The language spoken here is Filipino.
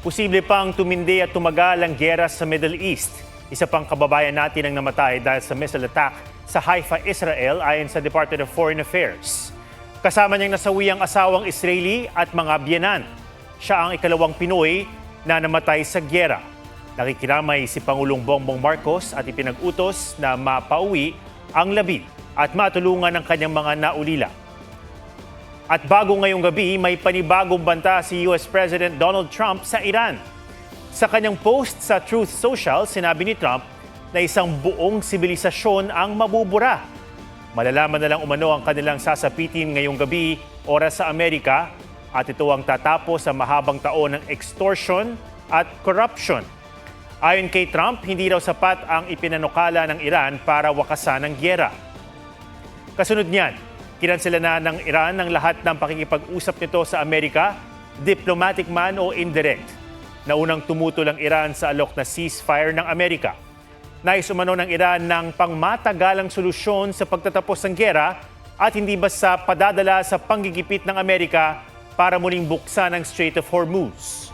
Posible pang tumindi at tumagal ang giyera sa Middle East. Isa pang kababayan natin ang namatay dahil sa missile attack sa Haifa, Israel ayon sa Department of Foreign Affairs. Kasama niyang nasawi ang asawang Israeli at mga biyenan. Siya ang ikalawang Pinoy na namatay sa giyera. Nakikiramay si Pangulong Bongbong Marcos at ipinag-utos na mapauwi ang labi at matulungan ang kanyang mga naulila. At bago ngayong gabi, may panibagong banta si US President Donald Trump sa Iran. Sa kanyang post sa Truth Social, sinabi ni Trump na isang buong sibilisasyon ang mabubura. Malalaman na lang umano ang kanilang sasapitin ngayong gabi, oras sa Amerika, at ito ang tatapos sa mahabang taon ng extortion at corruption. Ayon kay Trump, hindi raw sapat ang ipinanukala ng Iran para wakasan ang giyera. Kasunod niyan, kinansela na ng Iran ang lahat ng pakikipag-usap nito sa Amerika, diplomatic man o indirect. Naunang tumutol ang Iran sa alok na ceasefire ng Amerika. Nais umano ng Iran ng pangmatagalang solusyon sa pagtatapos ng giyera at hindi basta padadala sa panggigipit ng Amerika para muling buksan ang Strait of Hormuz.